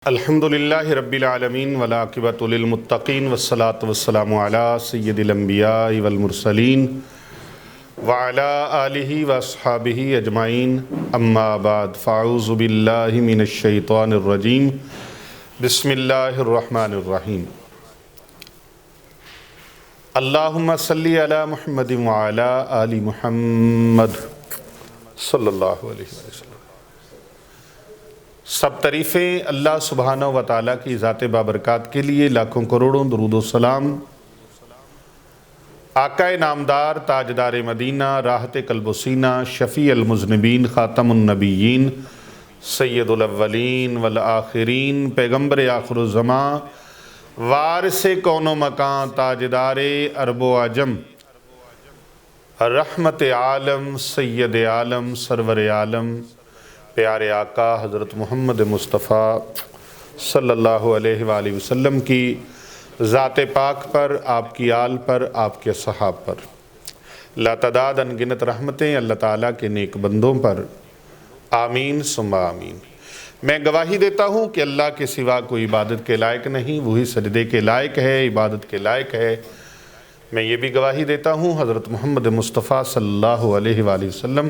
الحمدللہ رب العالمین والعاقبۃ للمتقین والصلاة والسلام علی سید الانبیاء والمرسلین وعلی آلہ واصحابہ اجمعین اما بعد فاعوذ باللہ من الشیطان الرجیم بسم اللہ الرحمن الرحیم اللہم صلی علی محمد وعلی آل محمد صلی اللہ علیہ وسلم۔ سب تعریفیں اللہ سبحانہ و تعالیٰ کی ذات بابرکات کے لیے، لاکھوں کروڑوں درود و سلام آقا نامدار تاجدار مدینہ راحت قلب و سینہ شفیع المذنبین خاتم النبیین سید الاولین والآخرین پیغمبر آخر الزمان وارث کون و مکان تاجدار عرب و عجم رحمت عالم سید عالم سرور عالم پیارے آقا حضرت محمد مصطفیٰ صلی اللہ علیہ وآلہ وسلم کی ذات پاک پر، آپ کی آل پر، آپ کے صحاب پر لاتعداد انگنت رحمتیں اللہ تعالیٰ کے نیک بندوں پر، آمین ثم آمین۔ میں گواہی دیتا ہوں کہ اللہ کے سوا کوئی عبادت کے لائق نہیں، وہی سجدے کے لائق ہے، عبادت کے لائق ہے۔ میں یہ بھی گواہی دیتا ہوں حضرت محمد مصطفیٰ صلی اللہ علیہ وآلہ وسلم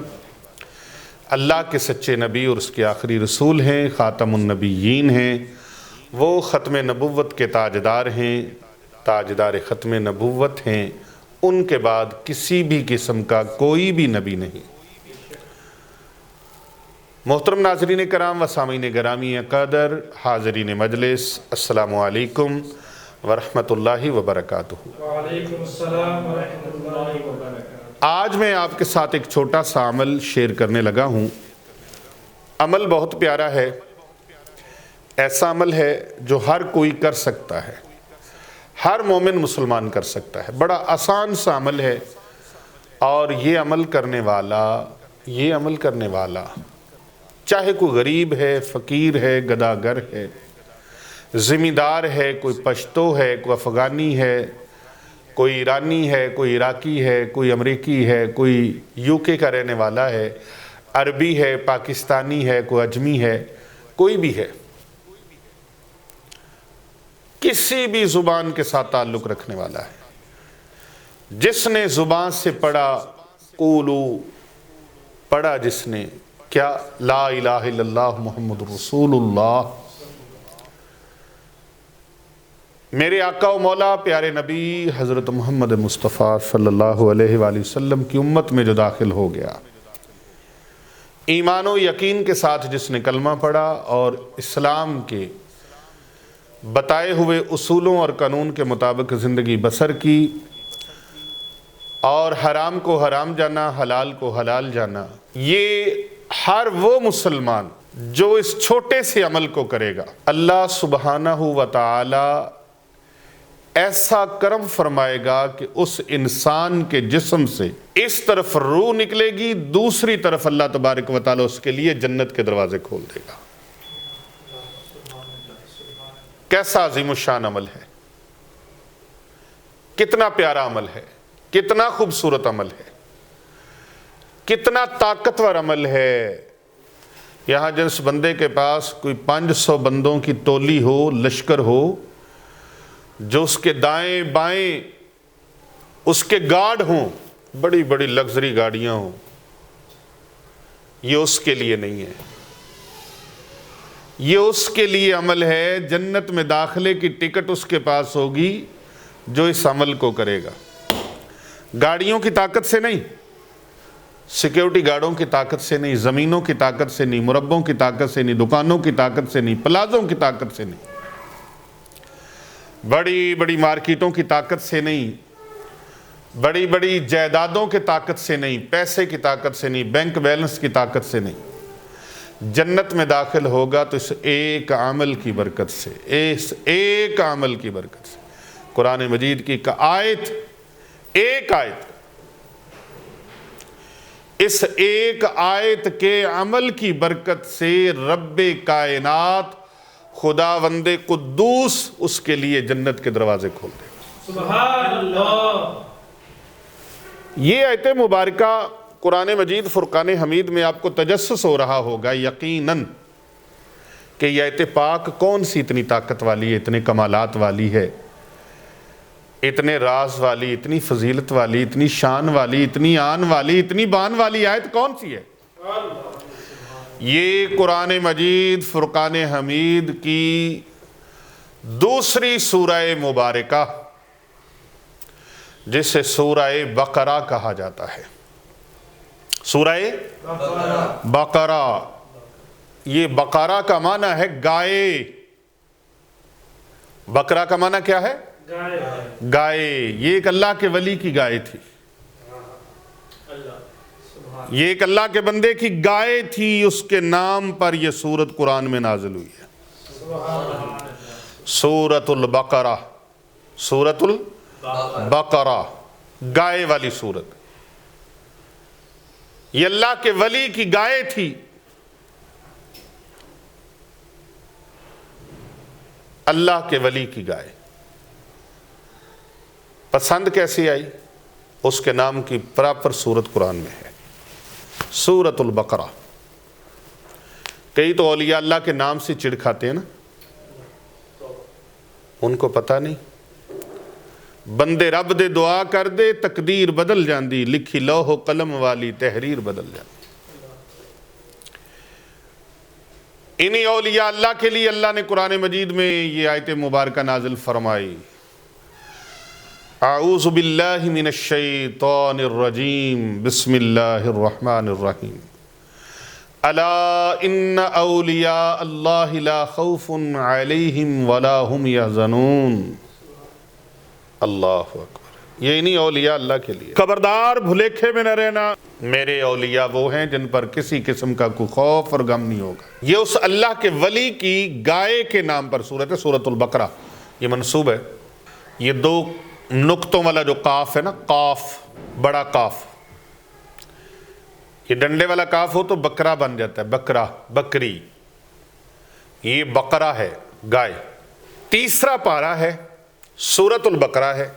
اللہ کے سچے نبی اور اس کے آخری رسول ہیں، خاتم النبیین ہیں، وہ ختم نبوت کے تاجدار ہیں، تاجدار ختم نبوت ہیں، ان کے بعد کسی بھی قسم کا کوئی بھی نبی نہیں۔ محترم ناظرین کرام و سامعین گرامی قدر، حاضرین مجلس، السلام علیکم ورحمۃ اللہ وبرکاتہ۔ وعلیکم السلام ورحمۃ اللہ وبرکاتہ۔ آج میں آپ کے ساتھ ایک چھوٹا سا عمل شیئر کرنے لگا ہوں۔ عمل بہت پیارا ہے، ایسا عمل ہے جو ہر کوئی کر سکتا ہے، ہر مومن مسلمان کر سکتا ہے، بڑا آسان سا عمل ہے، اور یہ عمل کرنے والا چاہے کوئی غریب ہے، فقیر ہے، گداگر ہے، ذمہ دار ہے، کوئی پشتو ہے، کوئی افغانی ہے، کوئی ایرانی ہے، کوئی عراقی ہے، کوئی امریکی ہے، کوئی یو کے کا رہنے والا ہے، عربی ہے، پاکستانی ہے، کوئی اجمی ہے، کوئی بھی ہے، کسی بھی زبان کے ساتھ تعلق رکھنے والا ہے، جس نے زبان سے پڑھا قولو، پڑھا جس نے کیا لا الہ الا اللہ محمد رسول اللہ، میرے آقا و مولا پیارے نبی حضرت محمد مصطفیٰ صلی اللہ علیہ وآلہ وسلم کی امت میں جو داخل ہو گیا، ایمان و یقین کے ساتھ جس نے کلمہ پڑھا اور اسلام کے بتائے ہوئے اصولوں اور قانون کے مطابق زندگی بسر کی، اور حرام کو حرام جانا، حلال کو حلال جانا، یہ ہر وہ مسلمان جو اس چھوٹے سے عمل کو کرے گا، اللہ سبحانہ و تعالی ایسا کرم فرمائے گا کہ اس انسان کے جسم سے اس طرف روح نکلے گی، دوسری طرف اللہ تبارک و تعالی اس کے لیے جنت کے دروازے کھول دے گا۔ کیسا عظیم الشان عمل ہے، کتنا پیارا عمل ہے، کتنا خوبصورت عمل ہے، کتنا طاقتور عمل ہے۔ یہاں جس بندے کے پاس کوئی 500 بندوں کی ٹولی ہو، لشکر ہو، جو اس کے دائیں بائیں اس کے گارڈ ہوں، بڑی بڑی لگژری گاڑیاں ہوں، یہ اس کے لیے نہیں ہے، یہ اس کے لیے عمل ہے۔ جنت میں داخلے کی ٹکٹ اس کے پاس ہوگی جو اس عمل کو کرے گا، گاڑیوں کی طاقت سے نہیں، سیکیورٹی گارڈوں کی طاقت سے نہیں، زمینوں کی طاقت سے نہیں، مربوں کی طاقت سے نہیں، دکانوں کی طاقت سے نہیں، پلازوں کی طاقت سے نہیں، بڑی بڑی مارکیٹوں کی طاقت سے نہیں، بڑی بڑی جائیدادوں کی طاقت سے نہیں، پیسے کی طاقت سے نہیں، بینک بیلنس کی طاقت سے نہیں۔ جنت میں داخل ہوگا تو اس ایک عمل کی برکت سے، اس ایک عمل کی برکت سے۔ قرآن مجید کی ایک آیت، اس ایک آیت کے عمل کی برکت سے رب کائنات خداوند قدوس اس کے لیے جنت کے دروازے کھول دے گا۔ سبحان اللہ۔ یہ آیت مبارکہ قرآن مجید فرقان حمید میں آپ کو تجسس ہو رہا ہوگا یقیناً کہ یہ آیت پاک کون سی اتنی طاقت والی ہے، اتنے کمالات والی ہے، اتنے راز والی، اتنی فضیلت والی، اتنی شان والی، اتنی آن والی، اتنی بان والی آیت کون سی ہے؟ یہ قرآن مجید فرقان حمید کی دوسری سورہ مبارکہ جسے سورہ بقرہ کہا جاتا ہے۔ سورہ بقرہ، یہ بقرہ کا معنی ہے گائے۔ بقرہ کا معنی کیا ہے؟ گائے۔ یہ ایک اللہ کے ولی کی گائے تھی، یہ ایک اللہ کے بندے کی گائے تھی، اس کے نام پر یہ سورت قرآن میں نازل ہوئی ہے۔ سورۃ البقرہ، سورۃ البقرہ، گائے والی سورت۔ یہ اللہ کے ولی کی گائے تھی، اللہ کے ولی کی گائے۔ پسند کیسی آئی؟ اس کے نام کی پراپر سورت قرآن میں ہے، سورۃ البقرہ۔ کئی تو اولیاء اللہ کے نام سے چڑ کھاتے ہیں نا، ان کو پتہ نہیں بندے رب دے دعا کر دے تقدیر بدل جاندی، لکھی لوح و قلم والی تحریر بدل جاندی۔ انہی اولیاء اللہ کے لیے اللہ نے قرآن مجید میں یہ آیت مبارکہ نازل فرمائی، اعوذ باللہ من الشیطان الرجیم، بسم اللہ الرحمن الرحیم، الا ان اولیاء اللہ لا خوف علیہم ولا هم یحزنون۔ اللہ اکبر۔ یہ انہی اولیاء اللہ کے لیے، خبردار بھلیکھے میں نہ رہنا، میرے اولیاء وہ ہیں جن پر کسی قسم کا کوئی خوف اور غم نہیں ہوگا۔ یہ اس اللہ کے ولی کی گائے کے نام پر سورت ہے، سورۃ البقرہ۔ یہ منصوب ہے، یہ دو نقطوں والا جو قاف ہے نا، قاف، بڑا قاف، یہ ڈنڈے والا قاف ہو تو بکرا بن جاتا ہے، بکرا، بکری۔ یہ بقرہ ہے، گائے۔ تیسرا پارہ ہے، سورۃ البقرہ ہے،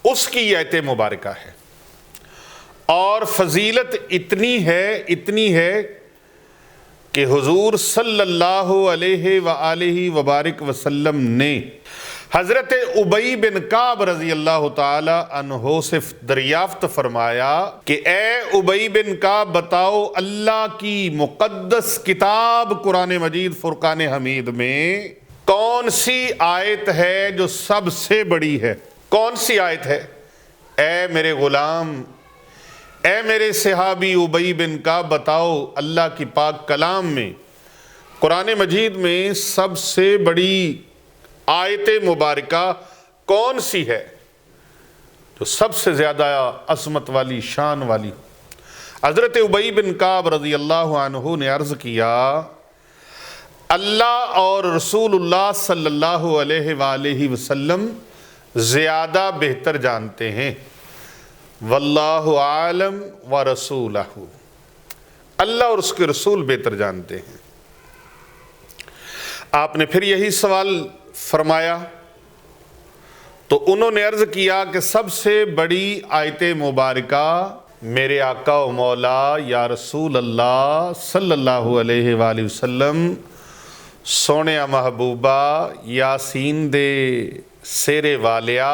اس کی یہ آیت مبارکہ ہے، اور فضیلت اتنی ہے کہ حضور صلی اللہ علیہ وآلہ وبارک وسلم نے حضرت ابی بن کعب رضی اللہ تعالی عنہ سے دریافت فرمایا کہ اے ابی بن کعب بتاؤ، اللہ کی مقدس کتاب قرآن مجید فرقان حمید میں کون سی آیت ہے جو سب سے بڑی ہے؟ کون سی آیت ہے؟ اے میرے غلام، اے میرے صحابی ابی بن کعب بتاؤ، اللہ کی پاک کلام میں، قرآن مجید میں سب سے بڑی آیت مبارکہ کون سی ہے جو سب سے زیادہ عظمت والی، شان والی؟ حضرت ابی بن کعب رضی اللہ عنہ نے عرض کیا، اللہ اور رسول اللہ صلی اللہ علیہ وآلہ وسلم زیادہ بہتر جانتے ہیں، واللہ عالم ورسولہ، اللہ اور اس کے رسول بہتر جانتے ہیں۔ آپ نے پھر یہی سوال فرمایا تو انہوں نے عرض کیا کہ سب سے بڑی آیت مبارکہ میرے آقا و مولا یا رسول اللہ صلی اللہ علیہ وآلہ وسلم سونے محبوبہ یاسین دے سیرے والیا،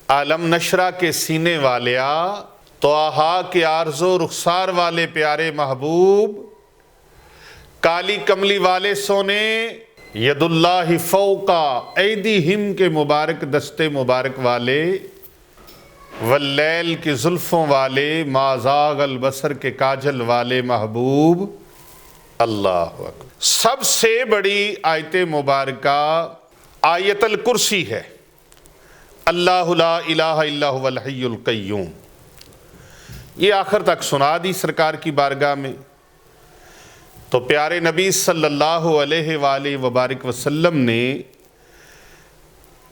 عالم نشرہ کے سینے والیا، طٰہٰ کے عارض و رخسار والے پیارے محبوب، کالی کملی والے سونے، ید اللہ فوق ایدیہم کے مبارک دستے مبارک والے، واللیل کی زلفوں والے، ما زاغ البصر کے کاجل والے محبوب۔ اللہ اکبر۔ سب سے بڑی آیت مبارکہ آیت الکرسی ہے، اللہ لا الہ الا هو الحی القیوم۔ یہ آخر تک سنا دی سرکار کی بارگاہ میں، تو پیارے نبی صلی اللہ علیہ وآلہ وبارک وسلم نے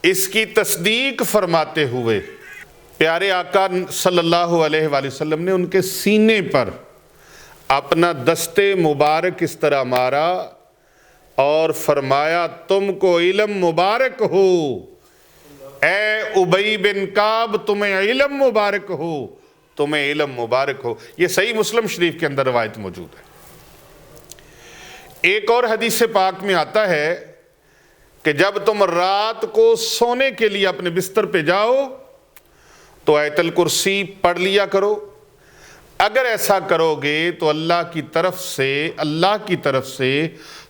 اس کی تصدیق فرماتے ہوئے پیارے آقا صلی اللہ علیہ وآلہ وسلم نے ان کے سینے پر اپنا دستے مبارک اس طرح مارا اور فرمایا، تم کو علم مبارک ہو اے ابی بن کعب، تمہیں علم مبارک ہو، تمہیں علم مبارک ہو۔ یہ صحیح مسلم شریف کے اندر روایت موجود ہے۔ ایک اور حدیث پاک میں آتا ہے کہ جب تم رات کو سونے کے لیے اپنے بستر پہ جاؤ تو آیت الکرسی پڑھ لیا کرو. اگر ایسا کرو گے تو اللہ کی طرف سے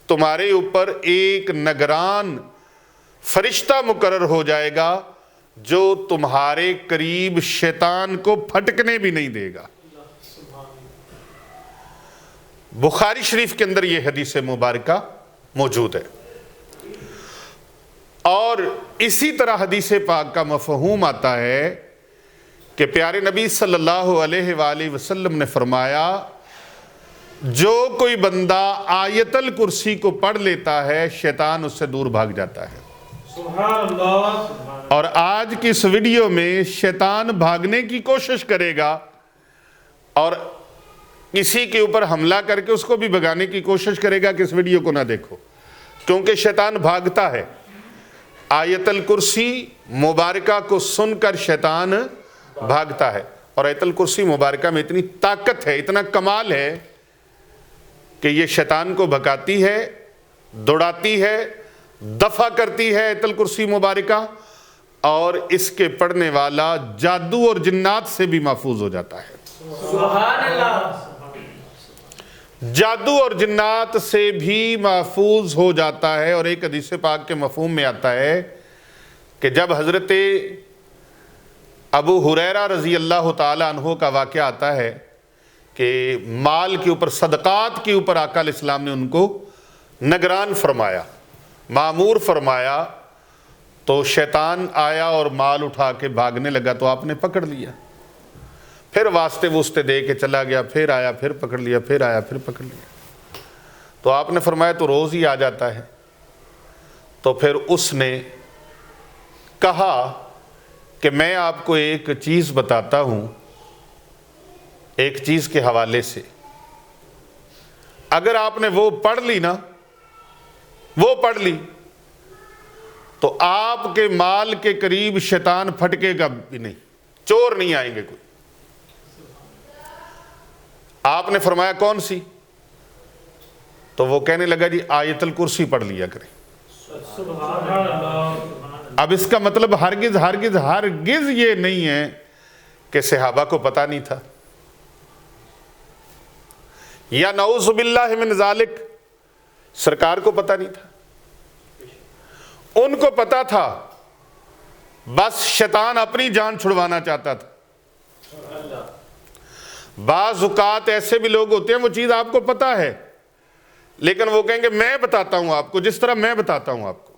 تمہارے اوپر ایک نگران فرشتہ مقرر ہو جائے گا جو تمہارے قریب شیطان کو پھٹکنے بھی نہیں دے گا. بخاری شریف کے اندر یہ حدیث مبارکہ موجود ہے. اور اسی طرح حدیث پاک کا مفہوم آتا ہے کہ پیارے نبی صلی اللہ علیہ وآلہ وسلم نے فرمایا جو کوئی بندہ آیت الکرسی کو پڑھ لیتا ہے شیطان اس سے دور بھاگ جاتا ہے. سبحان اللہ. اور آج کی اس ویڈیو میں شیطان بھاگنے کی کوشش کرے گا اور کسی کے اوپر حملہ کر کے اس کو بھی بھگانے کی کوشش کرے گا کہ اس ویڈیو کو نہ دیکھو، کیونکہ شیطان بھاگتا ہے. آیت الکرسی مبارکہ کو سن کر شیطان بھاگتا ہے. اور آیت الکرسی مبارکہ میں اتنی طاقت ہے، اتنا کمال ہے کہ یہ شیطان کو بھگاتی ہے، دوڑاتی ہے، دفع کرتی ہے آیت الکرسی مبارکہ، اور اس کے پڑھنے والا جادو اور جنات سے بھی محفوظ ہو جاتا ہے. سبحان اللہ. جادو اور جنات سے بھی محفوظ ہو جاتا ہے. اور ایک حدیث پاک کے مفہوم میں آتا ہے کہ جب حضرت ابو ہریرہ رضی اللہ تعالی عنہ کا واقعہ آتا ہے کہ مال کے اوپر، صدقات کے اوپر آقا علیہ السلام نے ان کو نگران فرمایا، مامور فرمایا، تو شیطان آیا اور مال اٹھا کے بھاگنے لگا تو آپ نے پکڑ لیا. پھر واسطے واسطے دے کے چلا گیا، پھر آیا، پھر پکڑ لیا، پھر آیا، پھر پکڑ لیا. تو آپ نے فرمایا تو روز ہی آ جاتا ہے. تو پھر اس نے کہا کہ میں آپ کو ایک چیز بتاتا ہوں، ایک چیز کے حوالے سے، اگر آپ نے وہ پڑھ لی نا، وہ پڑھ لی تو آپ کے مال کے قریب شیطان پھٹکے گا بھی نہیں، چور نہیں آئیں گے کوئی. آپ نے فرمایا کون سی؟ تو وہ کہنے لگا جی آیت الکرسی پڑھ لیا کریں. سبحان اللہ. اب اس کا مطلب ہرگز ہرگز ہرگز یہ نہیں ہے کہ صحابہ کو پتہ نہیں تھا، یا نعوذ باللہ من ذالک سرکار کو پتہ نہیں تھا. ان کو پتہ تھا، بس شیطان اپنی جان چھڑوانا چاہتا تھا. بعض اوقات ایسے بھی لوگ ہوتے ہیں وہ چیز آپ کو پتہ ہے لیکن وہ کہیں گے میں بتاتا ہوں آپ کو، جس طرح میں بتاتا ہوں آپ کو،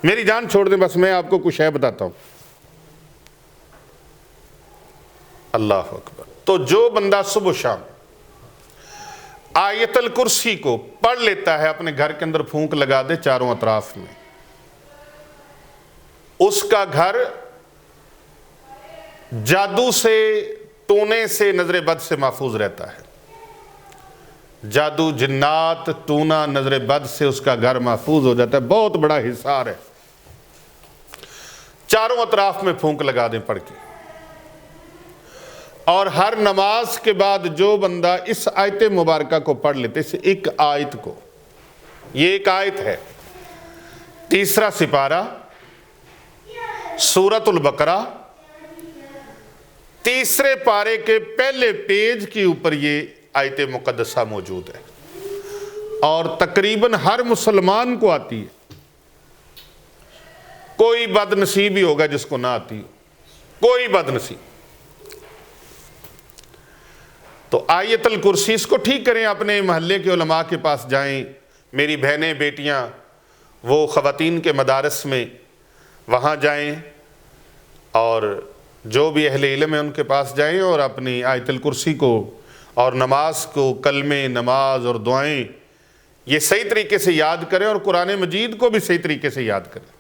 میری جان چھوڑ دیں بس میں آپ کو کچھ ہے بتاتا ہوں. اللہ اکبر. تو جو بندہ صبح و شام آیت الکرسی کو پڑھ لیتا ہے، اپنے گھر کے اندر پھونک لگا دے چاروں اطراف میں، اس کا گھر جادو سے، ٹونے سے، نظر بد سے محفوظ رہتا ہے. جادو، جنات، ٹونا، نظر بد سے اس کا گھر محفوظ ہو جاتا ہے. بہت بڑا حصار ہے. چاروں اطراف میں پھونک لگا دیں پڑھ کے. اور ہر نماز کے بعد جو بندہ اس آیت مبارکہ کو پڑھ لیتے، اس ایک آیت کو، یہ ایک آیت ہے، 3 سپارہ سورۃ البقرہ، 3 پارے کے پہلے پیج کے اوپر یہ آیت مقدسہ موجود ہے، اور تقریباً ہر مسلمان کو آتی ہے. کوئی بد نصیب ہی ہوگا جس کو نہ آتی ہو، کوئی بد نصیب. تو آیت الکرسی اس کو ٹھیک کریں، اپنے محلے کے علماء کے پاس جائیں، میری بہنیں، بیٹیاں وہ خواتین کے مدارس میں وہاں جائیں، اور جو بھی اہل علم ہیں ان کے پاس جائیں اور اپنی آیت الکرسی کو اور نماز کو، کلمے، نماز اور دعائیں یہ صحیح طریقے سے یاد کریں، اور قرآن مجید کو بھی صحیح طریقے سے یاد کریں.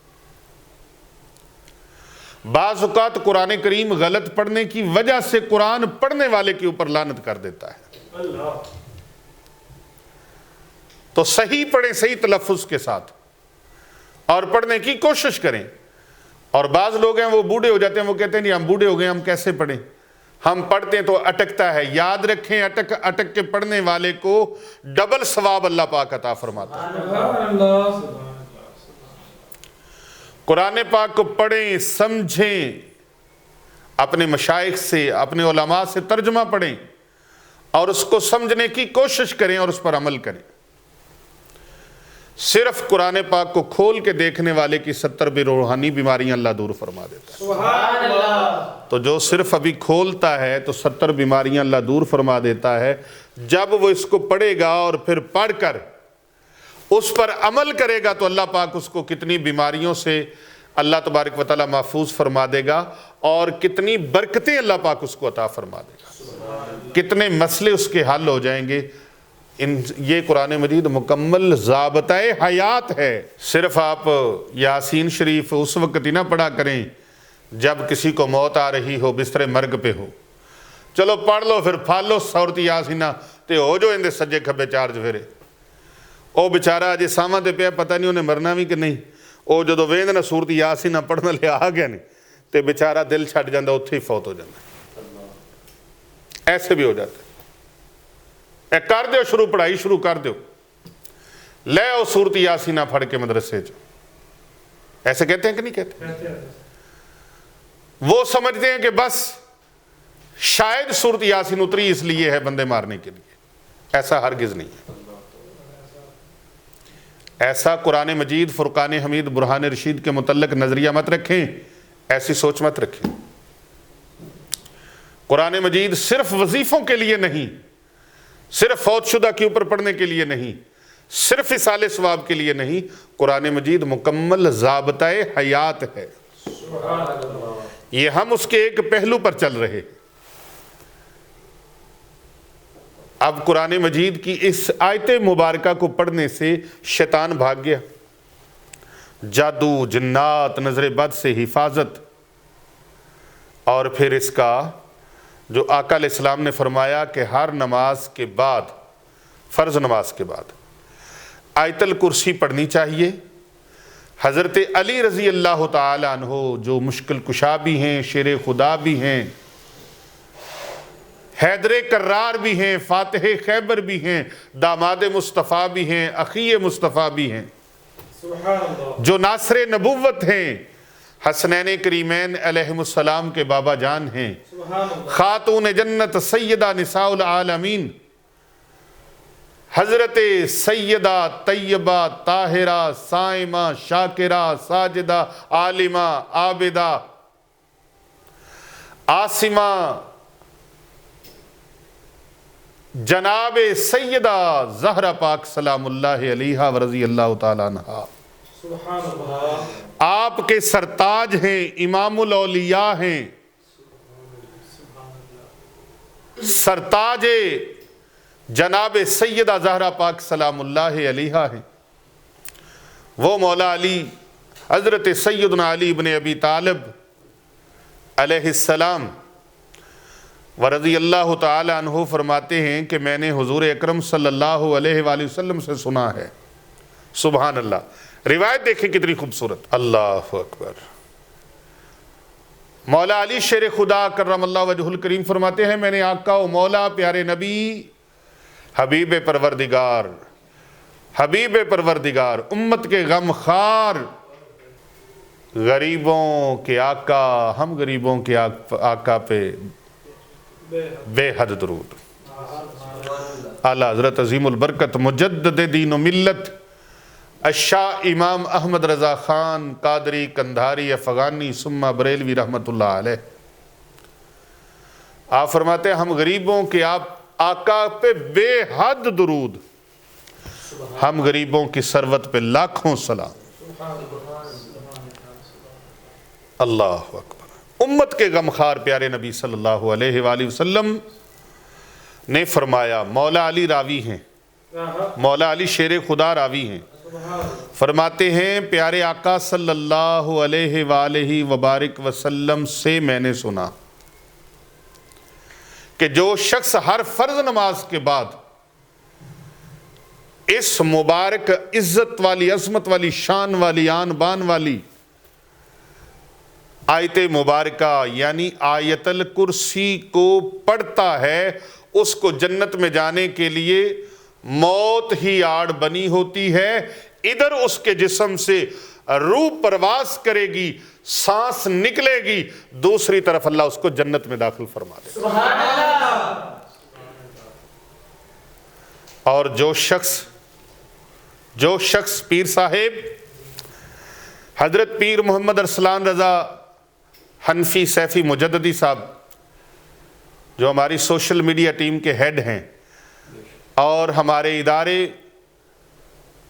بعض اوقات قرآن کریم غلط پڑھنے کی وجہ سے قرآن پڑھنے والے کے اوپر لعنت کر دیتا ہے. تو صحیح پڑھیں، صحیح تلفظ کے ساتھ، اور پڑھنے کی کوشش کریں. اور بعض لوگ ہیں وہ بوڑھے ہو جاتے ہیں، وہ کہتے ہیں نہیں ہم بوڑھے ہو گئے، ہم کیسے پڑھیں؟ ہم پڑھتے ہیں تو اٹکتا ہے. یاد رکھیں اٹک اٹک کے پڑھنے والے کو ڈبل ثواب اللہ پاک عطا فرماتا ہے. سبحان اللہ. قرآن پاک کو پڑھیں، سمجھیں، اپنے مشائخ سے، اپنے علماء سے ترجمہ پڑھیں اور اس کو سمجھنے کی کوشش کریں اور اس پر عمل کریں. صرف قرآن پاک کو کھول کے دیکھنے والے کی 70 بھی روحانی بیماریاں اللہ دور فرما دیتا ہے. سبحان اللہ. تو جو صرف ابھی کھولتا ہے تو 70 بیماریاں اللہ دور فرما دیتا ہے. جب وہ اس کو پڑھے گا اور پھر پڑھ کر اس پر عمل کرے گا تو اللہ پاک اس کو کتنی بیماریوں سے اللہ تبارک و تعالیٰ محفوظ فرما دے گا اور کتنی برکتیں اللہ پاک اس کو عطا فرما دے گا. کتنے مسئلے اس کے حل ہو جائیں گے. یہ قرآن مجید مکمل ضابطہ حیات ہے. صرف آپ یاسین شریف اس وقت ہی نہ پڑھا کریں جب کسی کو موت آ رہی ہو، بستر مرگ پہ ہو. چلو پڑھ لو پھر پھال لو سورت یاسینہ تے ہو جو اندے سجے کھبے چارج پھرے. او بیچارہ اجے ساواں تے پیا پتہ نہیں انہیں مرنا بھی کہ نہیں. او جدو ویند نہ سورت یاسینہ پڑھنا لیا آ گیا نہیں تے بیچارہ دل چھٹ جاندہ اتھے ہی فوت ہو جاندہ. ایسے بھی ہو جاتا ہے. اے کر دیو شروع پڑھائی شروع کر دیو. لے او سورت یاسینہ پڑھ کے مدرسے جو. ایسے کہتے ہیں کہ نہیں کہتے؟ وہ سمجھتے ہیں کہ بس شاید سورت یاسین اتری اس لیے ہے بندے مارنے کے لیے. ایسا ہرگز نہیں ہے. ایسا قرآن مجید فرقان حمید برہان رشید کے متعلق نظریہ مت رکھیں، ایسی سوچ مت رکھیں. قرآن مجید صرف وظیفوں کے لیے نہیں، صرف فوت شدہ کے اوپر پڑھنے کے لیے نہیں، صرف اصال ثواب کے لیے نہیں. قرآن مجید مکمل ضابطہ حیات ہے. یہ ہم اس کے ایک پہلو پر چل رہے. اب قرآن مجید کی اس آیت مبارکہ کو پڑھنے سے شیطان بھاگ گیا. جادو، جنات، نظر بد سے حفاظت. اور پھر اس کا جو آقا علیہ السلام نے فرمایا کہ ہر نماز کے بعد، فرض نماز کے بعد آیت الکرسی پڑھنی چاہیے. حضرت علی رضی اللہ تعالی عنہ جو مشکل کشا بھی ہیں، شیر خدا بھی ہیں، حیدر کرار بھی ہیں، فاتح خیبر بھی ہیں، داماد مصطفیٰ بھی ہیں، اخی مصطفیٰ بھی ہیں، سبحان اللہ. جو ناصر نبوت ہیں، حسنین کریمین علیہم السلام کے بابا جان ہیں، سبحان اللہ. خاتون جنت سیدہ نساء العالمین حضرت سیدہ طیبہ طاہرہ صائمہ شاکرہ ساجدہ عالمہ عابدہ عاصمہ جناب سیدہ زہرہ پاک سلام اللہ علیہا ورضی اللہ تعالیٰ عنہا. سبحان اللہ. آپ کے سرتاج ہیں، امام الاولیاء ہیں، سرتاج جناب سیدہ زہرہ پاک سلام اللہ علیہا ہیں. وہ مولا علی حضرت سیدنا علی ابن ابی طالب علیہ السلام ورضی اللہ تعالی عنہ فرماتے ہیں کہ میں نے حضور اکرم صلی اللہ علیہ وآلہ وسلم سے سنا ہے. سبحان اللہ. روایت دیکھیں کتنی خوبصورت. اللہ اکبر. مولا علی شیر خدا کرم اللہ وجہ الکریم فرماتے ہیں میں نے آقا و مولا پیارے نبی حبیب پروردگار، حبیب پروردگار، امت کے غم خار، غریبوں کے آقا، ہم غریبوں کے آقا پہ بے حد درود. اعلیٰ حضرت عظیم البرکت مجدد دین و ملت الشاہ امام احمد رضا خان قادری کندھاری افغانی ثم بریلوی رحمت اللہ علیہ آپ فرماتے ہیں ہم غریبوں کے آقا پہ بے حد درود، ہم غریبوں کی ثروت پہ لاکھوں سلام. اللہ اکبر. امت کے غمخوار پیارے نبی صلی اللہ علیہ وآلہ وسلم نے فرمایا، مولا علی راوی ہیں، مولا علی شیر خدا راوی ہیں، فرماتے ہیں پیارے آقا صلی اللہ علیہ وآلہ وبارک وسلم سے میں نے سنا کہ جو شخص ہر فرض نماز کے بعد اس مبارک عزت والی، عظمت والی، شان والی، آن بان والی آیت مبارکہ یعنی آیت الکرسی کو پڑھتا ہے اس کو جنت میں جانے کے لیے موت ہی آڑ بنی ہوتی ہے۔ ادھر اس کے جسم سے روح پرواز کرے گی، سانس نکلے گی، دوسری طرف اللہ اس کو جنت میں داخل فرما دے۔ سبحان اللہ۔ اور جو شخص پیر صاحب حضرت پیر محمد ارسلان رضا حنفی سیفی مجددی صاحب جو ہماری سوشل میڈیا ٹیم کے ہیڈ ہیں اور ہمارے ادارے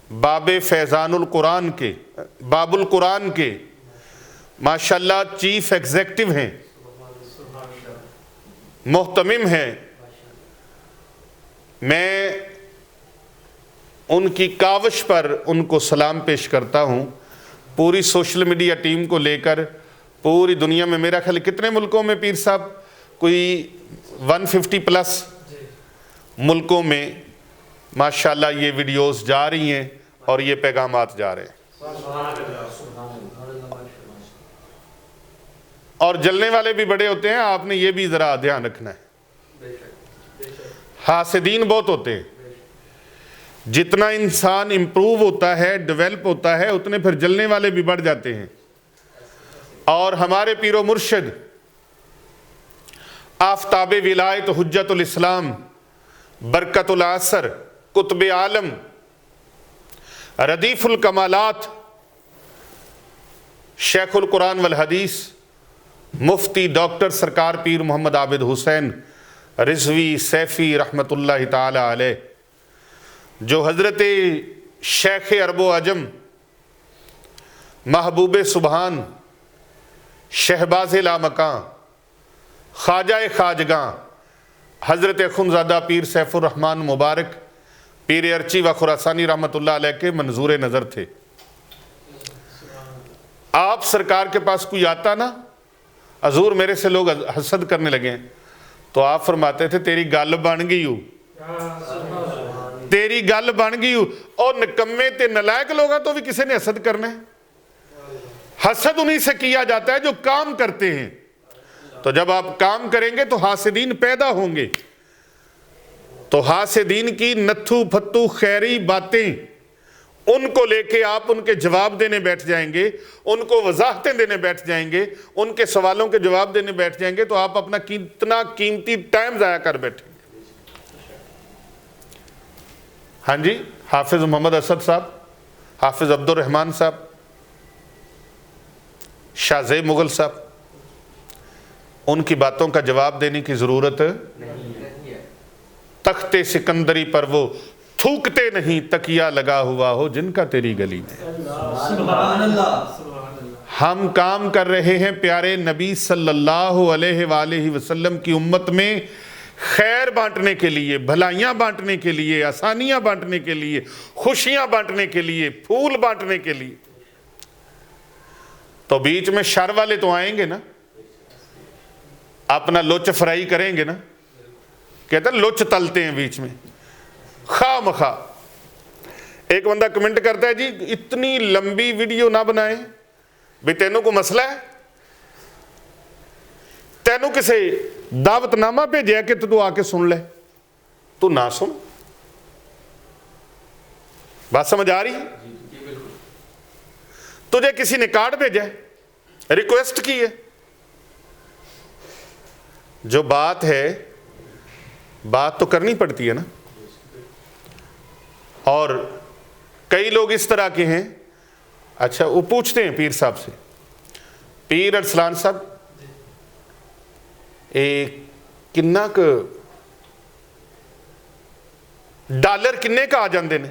باب فیضان القرآن کے باب القرآن کے ماشاءاللہ چیف ایگزیکٹو ہیں، محتمم ہیں، میں ان کی کاوش پر ان کو سلام پیش کرتا ہوں۔ پوری سوشل میڈیا ٹیم کو لے کر پوری دنیا میں میرا خیال کتنے ملکوں میں پیر صاحب، کوئی 150 پلس ملکوں میں ماشاءاللہ یہ ویڈیوز جا رہی ہیں اور یہ پیغامات جا رہے ہیں، اور جلنے والے بھی بڑے ہوتے ہیں۔ آپ نے یہ بھی ذرا دھیان رکھنا ہے، حاسدین بہت ہوتے ہیں۔ جتنا انسان امپروو ہوتا ہے، ڈیولپ ہوتا ہے، اتنے پھر جلنے والے بھی بڑھ جاتے ہیں۔ اور ہمارے پیر و مرشد آفتاب ولایت حجت الاسلام برکت العصر قطب عالم ردیف الکمالات شیخ القرآن والحدیث مفتی ڈاکٹر سرکار پیر محمد عابد حسین رضوی سیفی رحمت اللہ تعالی علیہ، جو حضرت شیخ عرب و عجم محبوب سبحان شہباز لامکاں خواجہ خواجگاں حضرت اخنزادہ پیر سیف الرحمن مبارک پیر ارچی و خراسانی رحمت اللہ علیہ کے منظور نظر تھے۔ آپ سرکار کے پاس کوئی آتا نا، حضور میرے سے لوگ حسد کرنے لگے تو آپ فرماتے تھے تیری گل بن گئی ہو، تیری گل بن گئی ہو۔ اور نکمے تے نلائق لوگا تو بھی کسی نے حسد کرنا ہے۔ حسد انہی سے کیا جاتا ہے جو کام کرتے ہیں، تو جب آپ کام کریں گے تو حاسدین پیدا ہوں گے، تو حاسدین کی نتھو پھتو خیری باتیں ان کو لے کے آپ ان کے جواب دینے بیٹھ جائیں گے، ان کو وضاحتیں دینے بیٹھ جائیں گے، ان کے سوالوں کے جواب دینے بیٹھ جائیں گے، تو آپ اپنا کتنا قیمتی ٹائم ضائع کر بیٹھیں گے۔ ہاں جی، حافظ محمد اسد صاحب، حافظ عبد الرحمن صاحب، شاہ زیب مغل صاحب، ان کی باتوں کا جواب دینے کی ضرورت تخت سکندری پر وہ تھوکتے نہیں تکیہ لگا ہوا ہو جن کا تیری گلی میں۔ سبحان اللہ۔ ہم کام کر رہے ہیں پیارے نبی صلی اللہ علیہ وآلہ وسلم کی امت میں خیر بانٹنے کے لیے، بھلائیاں بانٹنے کے لیے، آسانیاں بانٹنے کے لیے، خوشیاں بانٹنے کے لیے، پھول بانٹنے کے لیے۔ تو بیچ میں شر والے تو آئیں گے نا، اپنا لوچ فرائی کریں گے نا، کہتا ہے لوچ تلتے ہیں بیچ میں خواہ مخواہ۔ ایک بندہ کمنٹ کرتا ہے جی اتنی لمبی ویڈیو نہ بنائیں بھی تینوں کو مسئلہ ہے، تینوں کسے دعوت نامہ پہ جائے کہ تو آ کے سن لے، تو نہ سن۔ بات سمجھ آ رہی ہے؟ تجھے کسی نے کارڈ بھیجا ہے، ریکویسٹ کی ہے، جو بات ہے بات تو کرنی پڑتی ہے نا۔ اور کئی لوگ اس طرح کے ہیں، اچھا وہ پوچھتے ہیں پیر صاحب سے، پیر ارسلان صاحب کننا کا ڈالر کنے کا آ جاندے نے؟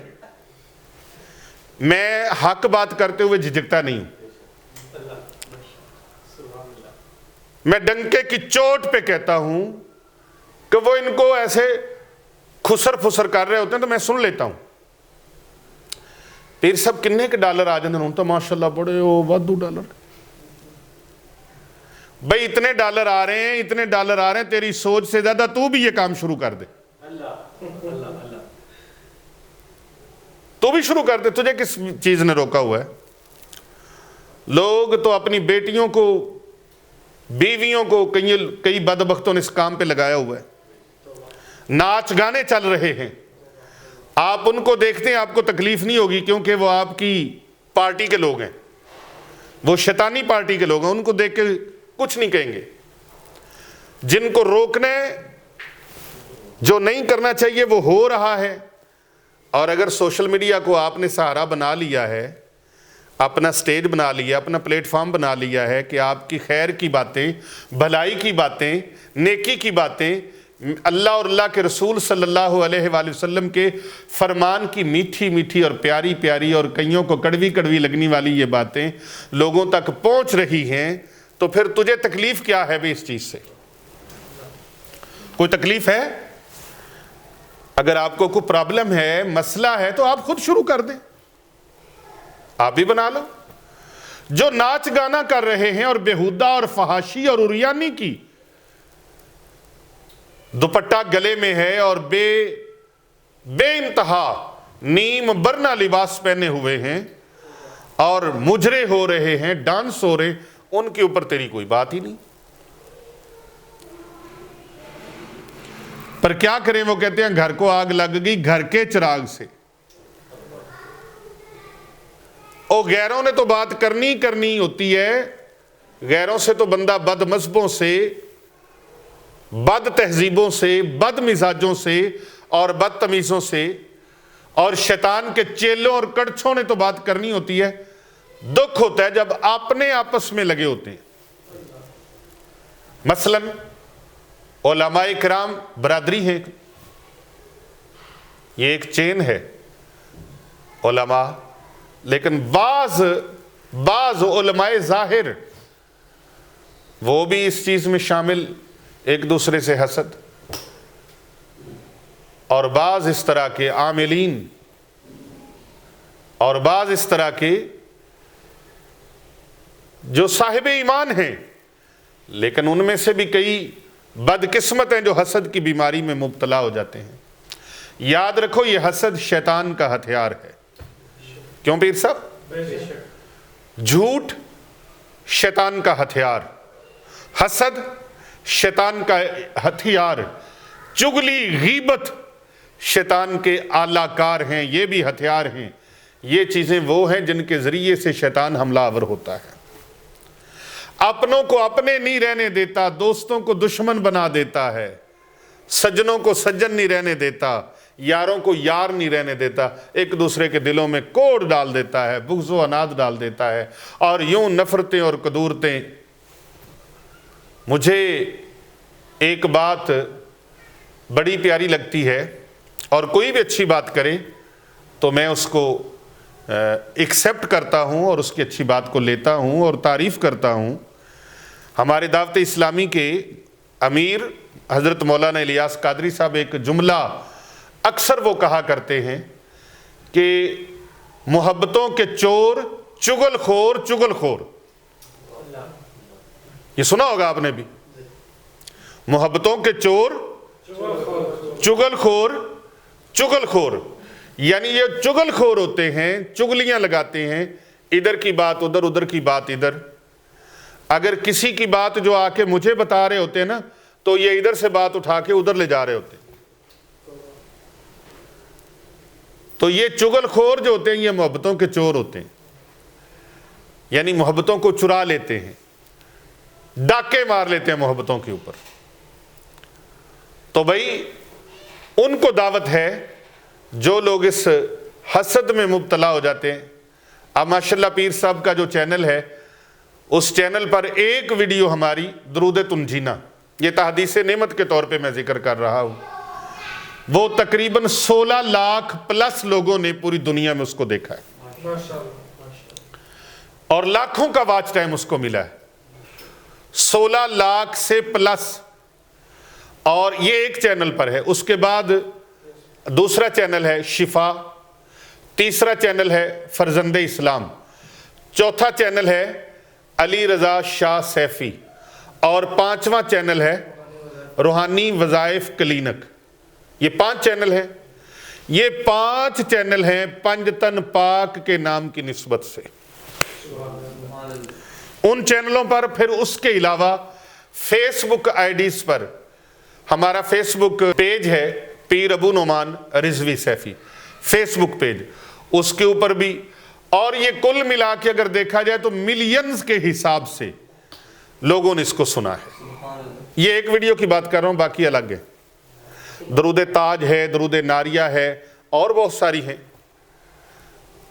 میں حق بات کرتے ہوئے جھجکتا نہیں ہوں، میں ڈنکے کی چوٹ پہ کہتا ہوں کہ وہ ان کو ایسے خسر پھسر کر رہے ہوتے ہیں تو میں سن لیتا ہوں۔ پیر صاحب کنے کے ڈالر آ جاندے نے؟ تو ماشاءاللہ بڑے ہو وادو ڈالر۔ بھئی اتنے ڈالر آ رہے ہیں، اتنے ڈالر آ رہے ہیں، تیری سوچ سے زیادہ تو بھی یہ کام شروع کر دے، تو بھی شروع کر دے۔ تجھے کس چیز نے روکا ہوا ہے؟ لوگ تو اپنی بیٹیوں کو بیویوں کو کئی بدبختوں نے اس کام پہ لگایا ہوا ہے، ناچ گانے چل رہے ہیں، آپ ان کو دیکھتے ہیں آپ کو تکلیف نہیں ہوگی کیونکہ وہ آپ کی پارٹی کے لوگ ہیں، وہ شیطانی پارٹی کے لوگ ہیں، ان کو دیکھ کے کچھ نہیں کہیں گے۔ جن کو روکنے جو نہیں کرنا چاہیے وہ ہو رہا ہے، اور اگر سوشل میڈیا کو آپ نے سہارا بنا لیا ہے، اپنا سٹیج بنا لیا، اپنا پلیٹ فارم بنا لیا ہے کہ آپ کی خیر کی باتیں، بھلائی کی باتیں، نیکی کی باتیں، اللہ اور اللہ کے رسول صلی اللہ علیہ وآلہ وسلم کے فرمان کی میٹھی میٹھی اور پیاری پیاری اور کئیوں کو کڑوی کڑوی لگنے والی یہ باتیں لوگوں تک پہنچ رہی ہیں، تو پھر تجھے تکلیف کیا ہے بھی اس چیز سے؟ کوئی تکلیف ہے؟ اگر آپ کو کوئی پرابلم ہے، مسئلہ ہے، تو آپ خود شروع کر دیں، آپ بھی بنا لو۔ جو ناچ گانا کر رہے ہیں اور بیہودہ اور فحاشی اور عریانی کی، دوپٹہ گلے میں ہے اور بے انتہا نیم برنا لباس پہنے ہوئے ہیں اور مجرے ہو رہے ہیں، ڈانس ہو رہے ہیں، ان کے اوپر تیری کوئی بات ہی نہیں۔ پر کیا کریں، وہ کہتے ہیں گھر کو آگ لگ گئی گھر کے چراغ سے۔ اور غیروں نے تو بات کرنی ہوتی ہے، غیروں سے تو بندہ بد مذہبوں سے، بد تہذیبوں سے، بد مزاجوں سے اور بدتمیزوں سے اور شیطان کے چیلوں اور کڑچھوں نے تو بات کرنی ہوتی ہے۔ دکھ ہوتا ہے جب اپنے آپس میں لگے ہوتے ہیں۔ مثلا علماء کرام برادری ہیں، یہ ایک چین ہے علماء، لیکن بعض علماء ظاہر وہ بھی اس چیز میں شامل، ایک دوسرے سے حسد، اور بعض اس طرح کے عاملین اور بعض اس طرح کے جو صاحب ایمان ہیں، لیکن ان میں سے بھی کئی بدقسمت ہیں جو حسد کی بیماری میں مبتلا ہو جاتے ہیں۔ یاد رکھو یہ حسد شیطان کا ہتھیار ہے۔ کیوں پیر صاحب؟ جھوٹ شیطان کا ہتھیار، حسد شیطان کا ہتھیار، چگلی غیبت شیطان کے اعلیٰ کار ہیں، یہ بھی ہتھیار ہیں۔ یہ چیزیں وہ ہیں جن کے ذریعے سے شیطان حملہ آور ہوتا ہے۔ اپنوں کو اپنے نہیں رہنے دیتا، دوستوں کو دشمن بنا دیتا ہے، سجنوں کو سجن نہیں رہنے دیتا، یاروں کو یار نہیں رہنے دیتا، ایک دوسرے کے دلوں میں کوڑ ڈال دیتا ہے، بغض و عناد ڈال دیتا ہے، اور یوں نفرتیں اور قدورتیں۔ مجھے ایک بات بڑی پیاری لگتی ہے، اور کوئی بھی اچھی بات کرے تو میں اس کو ایکسیپٹ کرتا ہوں اور اس کی اچھی بات کو لیتا ہوں اور تعریف کرتا ہوں۔ ہمارے دعوت اسلامی کے امیر حضرت مولانا الیاس قادری صاحب ایک جملہ اکثر وہ کہا کرتے ہیں کہ محبتوں کے چور چگل خور، یہ سنا ہوگا آپ نے بھی، محبتوں کے چور چگل خور، یعنی یہ چگل خور ہوتے ہیں، چگلیاں لگاتے ہیں، ادھر کی بات ادھر، ادھر کی بات ادھر۔ اگر کسی کی بات جو آ کے مجھے بتا رہے ہوتے ہیں نا، تو یہ ادھر سے بات اٹھا کے ادھر لے جا رہے ہوتے ہیں۔ تو یہ چگل خور جو ہوتے ہیں یہ محبتوں کے چور ہوتے ہیں، یعنی محبتوں کو چرا لیتے ہیں، ڈاکے مار لیتے ہیں محبتوں کے اوپر۔ تو بھائی ان کو دعوت ہے جو لوگ اس حسد میں مبتلا ہو جاتے ہیں۔ اب ماشاءاللہ پیر صاحب کا جو چینل ہے، اس چینل پر ایک ویڈیو ہماری درود تنجینا، یہ تحدیث نعمت کے طور پہ میں ذکر کر رہا ہوں، وہ تقریباً 16 لاکھ پلس لوگوں نے پوری دنیا میں اس کو دیکھا ہے، اور لاکھوں کا واچ ٹائم اس کو ملا ہے، 16 لاکھ سے پلس۔ اور یہ ایک چینل پر ہے، اس کے بعد دوسرا چینل ہے شفا، تیسرا چینل ہے فرزند اسلام، چوتھا چینل ہے علی رضا شاہ سیفی، اور پانچواں چینل ہے روحانی وظائف کلینک۔ یہ 5 چینل ہیں، یہ 5 چینل ہیں پنجتن پاک کے نام کی نسبت سے۔ ان چینلوں پر پھر اس کے علاوہ فیس بک آئیڈیز پر، ہمارا فیس بک پیج ہے پیر ابو نعمان رضوی سیفی فیس بک پیج، اس کے اوپر بھی، اور یہ کل ملا کے اگر دیکھا جائے تو ملینز کے حساب سے لوگوں نے اس کو سنا ہے۔ یہ ایک ویڈیو کی بات کر رہا ہوں، باقی الگ ہے۔ درود تاج ہے، درود ناریہ ہے، اور بہت ساری ہیں۔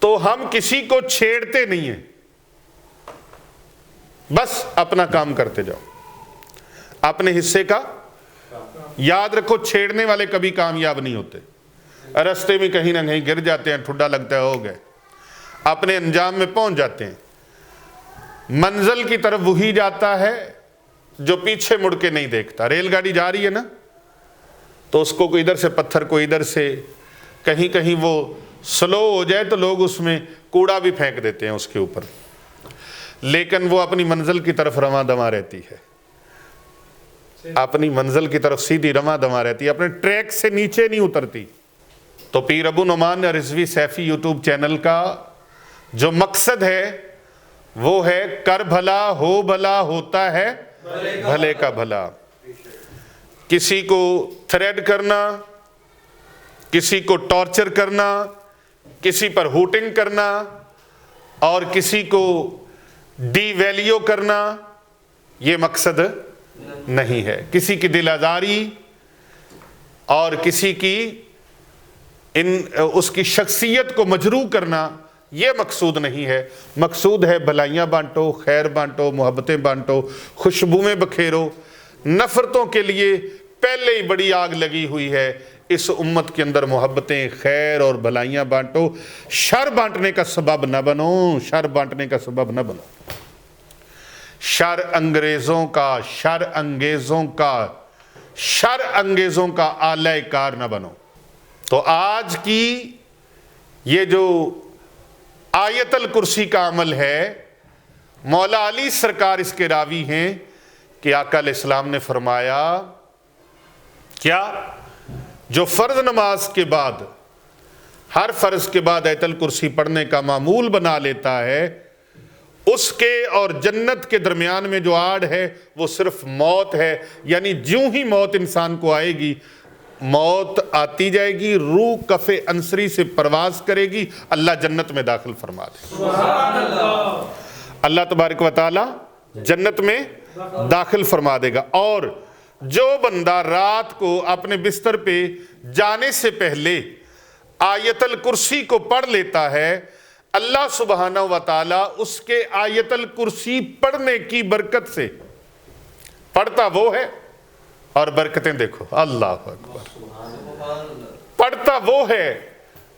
تو ہم کسی کو چھیڑتے نہیں ہیں، بس اپنا کام کرتے جاؤ، اپنے حصے کا یاد رکھو۔ چھیڑنے والے کبھی کامیاب نہیں ہوتے، رستے میں کہیں نہ کہیں گر جاتے ہیں، ٹھڈا لگتا ہے، ہو گئے، اپنے انجام میں پہنچ جاتے ہیں۔ منزل کی طرف وہی جاتا ہے جو پیچھے مڑ کے نہیں دیکھتا۔ ریل گاڑی جا رہی ہے نا، تو اس کو کوئی ادھر سے پتھر، کوئی ادھر سے، کہیں کہیں وہ سلو ہو جائے تو لوگ اس میں کوڑا بھی پھینک دیتے ہیں اس کے اوپر، لیکن وہ اپنی منزل کی طرف رواں دواں رہتی ہے، اپنی منزل کی طرف سیدھی رواں دواں رہتی ہے، اپنے ٹریک سے نیچے نہیں اترتی۔ تو پیر ابو نعمان رضوی سیفی یوٹیوب چینل کا جو مقصد ہے وہ ہے کر بھلا ہو بھلا ہوتا ہے بھلے کا بھلا۔ کسی کو تھریڈ کرنا، کسی کو ٹارچر کرنا، کسی پر ہوٹنگ کرنا، اور کسی کو ڈی ویلیو کرنا، یہ مقصد نہیں ہے۔ کسی کی دل آزاری اور کسی کی اس کی شخصیت کو مجروح کرنا، یہ مقصود نہیں ہے۔ مقصود ہے بھلائیاں بانٹو، خیر بانٹو، محبتیں بانٹو، خوشبوئیں بکھیرو۔ نفرتوں کے لیے پہلے ہی بڑی آگ لگی ہوئی ہے، اس امت کے اندر محبتیں، خیر اور بھلائیاں بانٹو۔ شر بانٹنے کا سبب نہ بنو، شر بانٹنے کا سبب نہ بنو، شر انگیزوں کا آلہ کار نہ بنو۔ تو آج کی یہ جو آیت الکرسی کا عمل ہے، مولا علی سرکار اس کے راوی ہیں کہ آقا علیہ السلام نے فرمایا کیا؟ جو فرض نماز کے بعد، ہر فرض کے بعد آیت الکرسی پڑھنے کا معمول بنا لیتا ہے، اس کے اور جنت کے درمیان میں جو آڑ ہے وہ صرف موت ہے۔ یعنی جوں ہی موت انسان کو آئے گی، موت آتی جائے گی، روح کف انصری سے پرواز کرے گی، اللہ جنت میں داخل فرما دے۔ سبحان اللہ۔ اللہ تبارک و تعالی جنت میں داخل فرما دے گا۔ اور جو بندہ رات کو اپنے بستر پہ جانے سے پہلے آیت الکرسی کو پڑھ لیتا ہے، اللہ سبحانہ و تعالی اس کے آیت الکرسی پڑھنے کی برکت سے، پڑھتا وہ ہے اور برکتیں دیکھو، اللہ اکبر، پڑھتا وہ ہے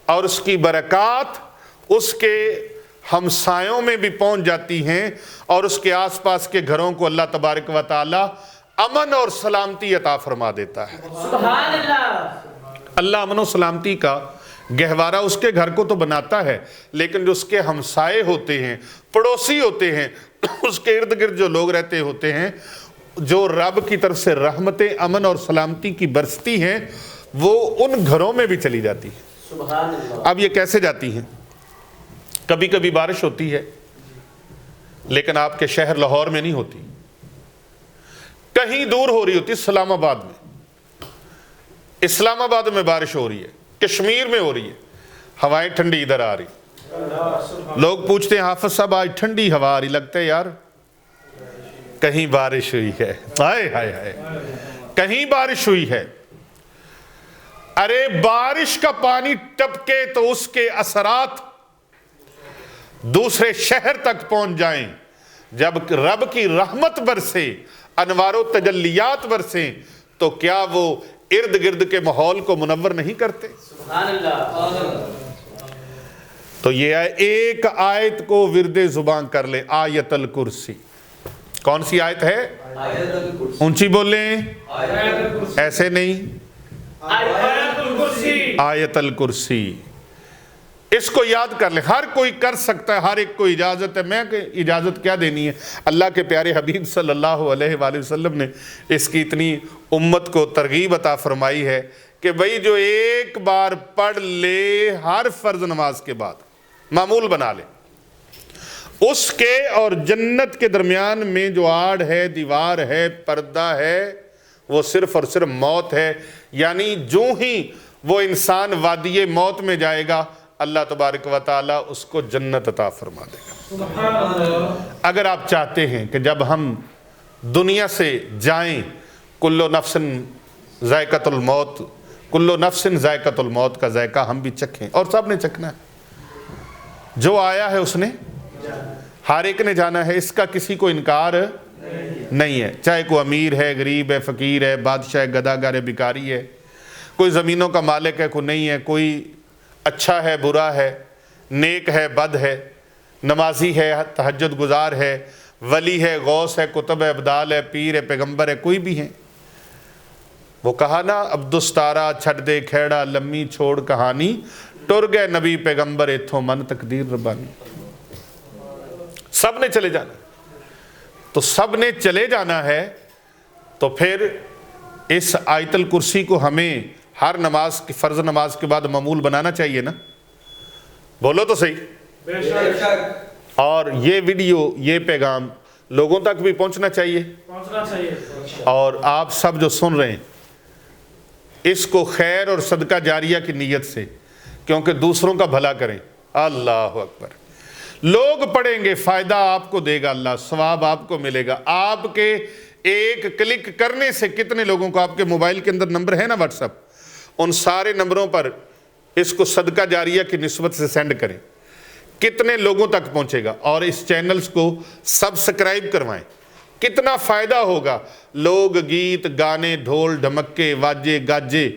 اور اس کی برکات اس کے ہمسایوں میں بھی پہنچ جاتی ہیں، اور اس کے آس پاس کے گھروں کو اللہ تبارک و تعالی امن اور سلامتی عطا فرما دیتا ہے۔ سبحان اللہ۔ اللہ امن و سلامتی کا گہوارہ اس کے گھر کو تو بناتا ہے، لیکن جو اس کے ہمسائے ہوتے ہیں، پڑوسی ہوتے ہیں، اس کے ارد گرد جو لوگ رہتے ہوتے ہیں، جو رب کی طرف سے رحمتیں، امن اور سلامتی کی برستی ہیں، وہ ان گھروں میں بھی چلی جاتی ہیں۔ سبحان اللہ۔ اب یہ کیسے جاتی ہیں؟ کبھی کبھی بارش ہوتی ہے، لیکن آپ کے شہر لاہور میں نہیں ہوتی، کہیں دور ہو رہی ہوتی، اسلام آباد میں، اسلام آباد میں بارش ہو رہی ہے، کشمیر میں ہو رہی ہے، ہوائیں ٹھنڈی ادھر آ رہی، لوگ پوچھتے ہیں حافظ صاحب آج ٹھنڈی ہوا آ رہی، لگتا ہے یار کہیں بارش ہوئی ہے، ہائے ہائے ہائے، کہیں بارش ہوئی ہے۔ ارے بارش کا پانی ٹپکے تو اس کے اثرات دوسرے شہر تک پہنچ جائیں، جب رب کی رحمت برسے، انوار و تجلیات برسیں، تو کیا وہ ارد گرد کے ماحول کو منور نہیں کرتے؟ سبحان اللہ۔ تو یہ ایک آیت کو ورد زبان کر لے، آیت الکرسی۔ کون سی آیت ہے؟ آیت الکرسی۔ اونچی بولیں، آیت الکرسی۔ ایسے نہیں، آیت الکرسی۔ آیت الکرسی۔ اس کو یاد کر لیں، ہر کوئی کر سکتا ہے، ہر ایک کو اجازت ہے۔ میں کہ اجازت کیا دینی ہے؟ اللہ کے پیارے حبیب صلی اللہ علیہ وآلہ وسلم نے اس کی اتنی امت کو ترغیب عطا فرمائی ہے کہ بھئی جو ایک بار پڑھ لے ہر فرض نماز کے بعد، معمول بنا لے، اس کے اور جنت کے درمیان میں جو آڑ ہے، دیوار ہے، پردہ ہے، وہ صرف اور صرف موت ہے۔ یعنی جو ہی وہ انسان وادی موت میں جائے گا، اللہ تبارک و تعالیٰ اس کو جنت عطا فرما دے گا۔ سبحان اللہ۔ اگر آپ چاہتے ہیں کہ جب ہم دنیا سے جائیں، کلو نفس ذائقۃ الموت، کلو نفس ذائقۃ الموت کا ذائقہ ہم بھی چکھیں، اور سب نے چکھنا ہے۔ جو آیا ہے اس نے، ہر ایک نے جانا ہے، اس کا کسی کو انکار نہیں ہے، چاہے کوئی امیر ہے، غریب ہے، فقیر ہے، بادشاہ ہے، گداگر ہے، بیکاری ہے، کوئی زمینوں کا مالک ہے، کوئی نہیں ہے، کوئی اچھا ہے، برا ہے، نیک ہے، بد ہے، نمازی ہے، تہجد گزار ہے، ولی ہے، غوث ہے، کتب ہے، ابدال ہے، پیر ہے، پیغمبر ہے، کوئی بھی ہے۔ وہ کہا نا، عبدالستارہ چھڑ دے کھیڑا، لمبی چھوڑ کہانی، ٹر گئے نبی پیغمبر ایتھوں من تقدیر ربانی۔ سب نے چلے جانا، تو سب نے چلے جانا ہے، تو پھر اس آیت الکرسی کو ہمیں ہر نماز کی، فرض نماز کے بعد معمول بنانا چاہیے نا، بولو تو صحیح۔ بے شک اور یہ ویڈیو، یہ پیغام لوگوں تک بھی پہنچنا چاہیے، پہنچنا چاہیے۔ اور آپ سب جو سن رہے ہیں اس کو خیر اور صدقہ جاریہ کی نیت سے، کیونکہ دوسروں کا بھلا کریں۔ اللہ اکبر۔ لوگ پڑھیں گے، فائدہ آپ کو دے گا اللہ، ثواب آپ کو ملے گا۔ آپ کے ایک کلک کرنے سے کتنے لوگوں کو، آپ کے موبائل کے اندر نمبر ہے نا واٹس ایپ، ان سارے نمبروں پر اس کو صدقہ جاریہ کی نسبت سے سینڈ کریں، کتنے لوگوں تک پہنچے گا۔ اور اس چینلز کو سبسکرائب کروائیں، کتنا فائدہ ہوگا۔ لوگ گیت گانے، ڈھول ڈھمکے، واجے گاجے،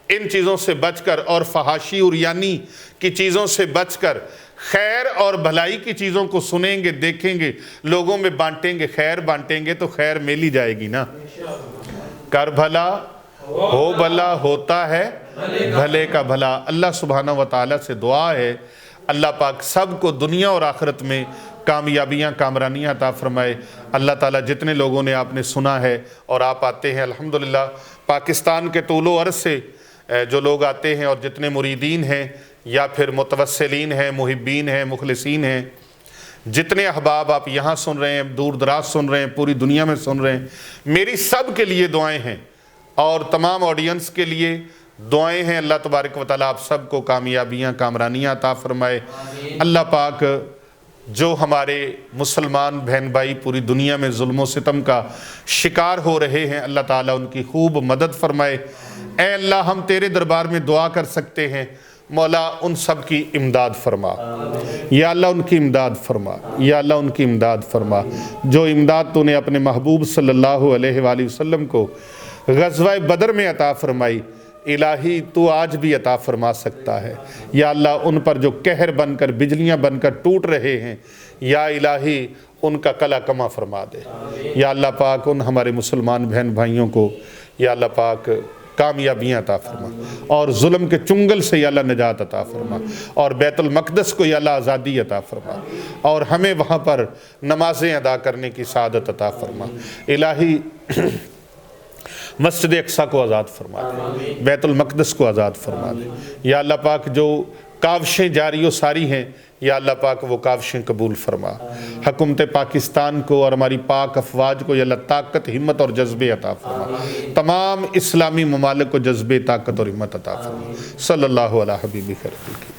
ان چیزوں سے بچ کر، اور فحاشی اور یعنی کی چیزوں سے بچ کر، خیر اور بھلائی کی چیزوں کو سنیں گے، دیکھیں گے، لوگوں میں بانٹیں گے، خیر بانٹیں گے تو خیر میلی جائے گی نا۔ کر بھلا ہو بھلا، ہوتا ہے بھلے کا بھلا۔ اللہ سبحانہ و تعالیٰ سے دعا ہے، اللہ پاک سب کو دنیا اور آخرت میں کامیابیاں، کامرانیاں عطا فرمائے۔ اللہ تعالیٰ جتنے لوگوں نے آپ نے سنا ہے اور آپ آتے ہیں، الحمدللہ پاکستان کے طول و عرض سے جو لوگ آتے ہیں، اور جتنے مریدین ہیں یا پھر متوسلین ہیں، محبین ہیں، مخلصین ہیں، جتنے احباب آپ یہاں سن رہے ہیں، دور دراز سن رہے ہیں، پوری دنیا میں سن رہے ہیں، میری سب کے لیے دعائیں ہیں، اور تمام آڈینس کے لیے دعائیں ہیں۔ اللہ تبارک و تعالیٰ آپ سب کو کامیابیاں، کامرانیاں عطا فرمائے۔ اللہ پاک جو ہمارے مسلمان بہن بھائی پوری دنیا میں ظلم و ستم کا شکار ہو رہے ہیں، اللہ تعالیٰ ان کی خوب مدد فرمائے۔ اے اللہ، ہم تیرے دربار میں دعا کر سکتے ہیں، مولا ان سب کی امداد فرما، یا اللہ ان کی امداد فرما، یا اللہ ان کی امداد فرما۔ جو امداد تو نے اپنے محبوب صلی اللہ علیہ وآلہ وسلم کو غزوہ بدر میں عطا فرمائی، الہی تو آج بھی عطا فرما سکتا ہے۔ یا اللہ ان پر جو قہر بن کر، بجلیاں بن کر ٹوٹ رہے ہیں، یا الہی ان کا کلا کما فرما دے۔ یا اللہ پاک ان ہمارے مسلمان بہن بھائیوں کو یا اللہ پاک کامیابیاں عطا فرما، اور ظلم کے چنگل سے یا اللہ نجات عطا فرما، اور بیت المقدس کو یا اللہ آزادی عطا فرما، اور ہمیں وہاں پر نمازیں ادا کرنے کی سعادت عطا فرما۔ الہی مسجد اقصیٰ کو آزاد فرما دے، بیت المقدس کو آزاد فرما دے۔ یا اللہ پاک جو کاوشیں جاری و ساری ہیں، یا اللہ پاک وہ کاوشیں قبول فرما۔ حکومت پاکستان کو اور ہماری پاک افواج کو یا اللہ طاقت، ہمت اور جذبے عطا فرما۔ تمام اسلامی ممالک کو جذبے، طاقت اور ہمت عطا فرما۔ صلی اللہ علیہ حبیب خیر خلق۔